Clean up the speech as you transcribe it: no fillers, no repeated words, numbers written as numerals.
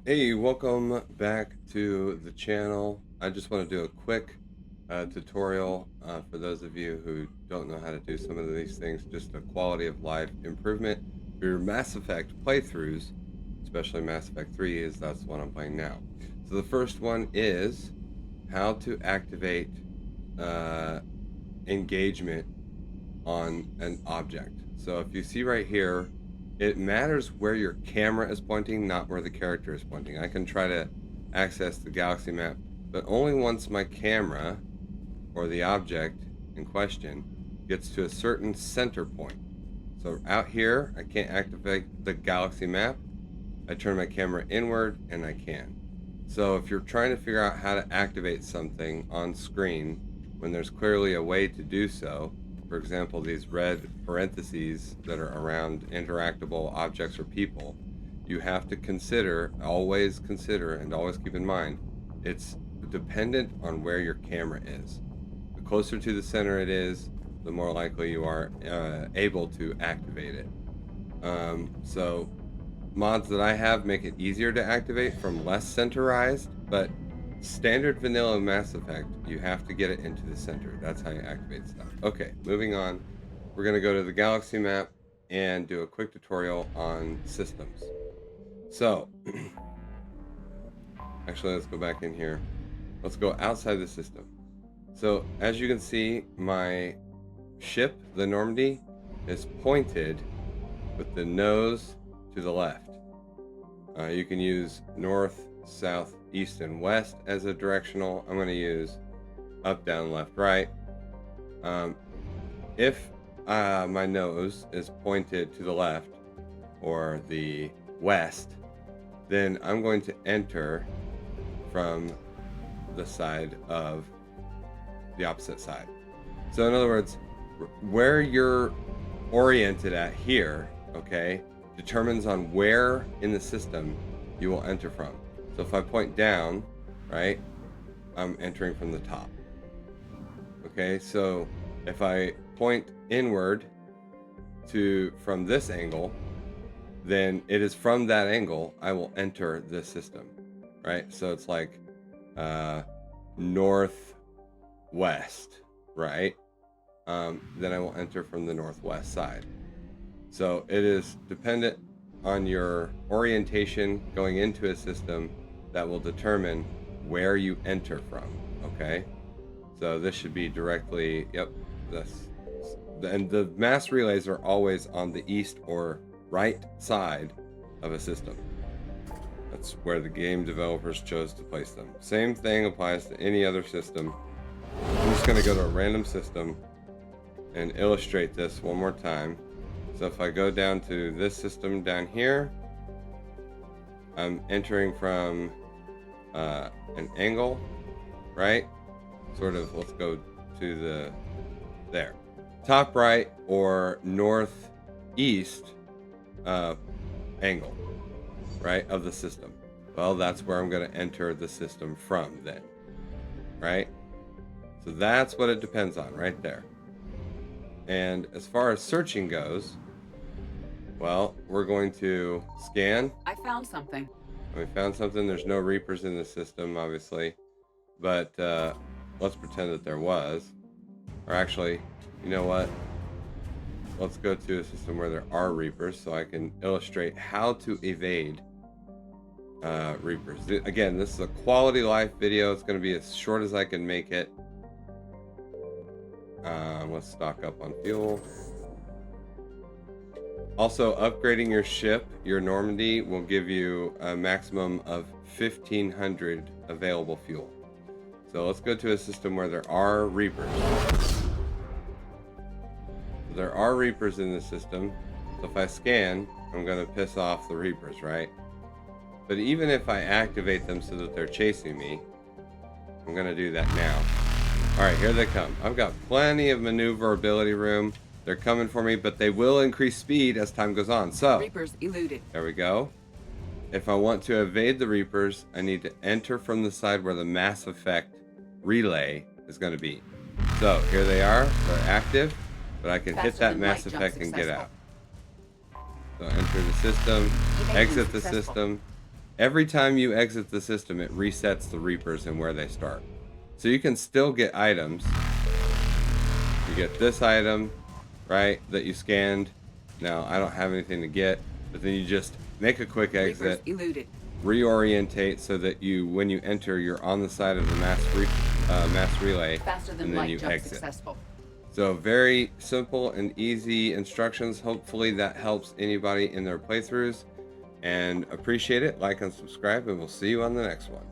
Hey, welcome back to the channel. I just want to do a quick tutorial for those of you who don't know how to do some of these things, just a quality of life improvement for your Mass Effect playthroughs, especially Mass Effect 3 is that's what I'm playing now. So the first one is how to activate uh, engagement on an object. So if you see right here, it matters where your camera is pointing, not where the character is pointing. I can try to access the galaxy map, but only once my camera or the object in question gets to a certain center point. So out here, I can't activate the galaxy map. I turn my camera inward and I can. So if you're trying to figure out how to activate something on screen when there's clearly a way to do so, for example, these red parentheses that are around interactable objects or people, you have to always consider, and always keep in mind, it's dependent on where your camera is. The closer to the center it is, the more likely you are able to activate it. So mods that I have make it easier to activate from less centerized, but standard vanilla Mass Effect, you have to get it into the center. That's how you activate stuff. Okay, moving on. We're going to go to the galaxy map and do a quick tutorial on systems. So, actually, let's go back in here. Let's go outside the system. So, as you can see, my ship, the Normandy, is pointed with the nose to the left. You can use north, south, east, and west as a directional. I'm going to use up, down, left, right. If my nose is pointed to the left or the west, then I'm going to enter from the side of the opposite side. So in other words, where you're oriented at here, okay, determines on where in the system you will enter from. So if I point down, right, I'm entering from the top. Okay, so if I point inward from this angle, then it is from that angle I will enter this system, right? So it's like northwest, right? Then I will enter from the northwest side. So it is dependent on your orientation going into a system that will determine where you enter from. Okay. So this should be directly, yep, this. And the mass relays are always on the east or right side of a system. That's where the game developers chose to place them. Same thing applies to any other system. I'm just going to go to a random system and illustrate this one more time. So if I go down to this system down here, I'm entering from an angle, right? Sort of, let's go to there. Top right or northeast angle, right, of the system. Well, that's where I'm going to enter the system from then, right? So that's what it depends on right there. And as far as searching goes, well, we're going to scan. I found something. We found something. There's no Reapers in the system, obviously. But let's pretend that there was. Or actually, you know what? Let's go to a system where there are Reapers so I can illustrate how to evade Reapers. Again, this is a quality life video. It's going to be as short as I can make it. Let's stock up on fuel. Also, upgrading your ship, your Normandy, will give you a maximum of 1,500 available fuel. So let's go to a system where there are Reapers. There are Reapers in the system. So if I scan, I'm going to piss off the Reapers, right? But even if I activate them so that they're chasing me, I'm going to do that now. All right, here they come. I've got plenty of maneuverability room. They're coming for me, but they will increase speed as time goes on. So, Reapers eluded. There we go. If I want to evade the Reapers, I need to enter from the side where the Mass Effect relay is going to be. So, here they are. They're active, but I can hit that Mass Effect and get out. So, enter the system, exit the system, Every time you exit the system, it resets the Reapers and where they start. So you can still get items. You get this item, right, that you scanned. Now, I don't have anything to get, but then you just make a quick exit, eluded. reorientate so that you, when you enter, you're on the side of the mass relay, Faster than and then light you jump exit. successful. So very simple and easy instructions. Hopefully that helps anybody in their playthroughs, and appreciate it. Like and subscribe, and we'll see you on the next one.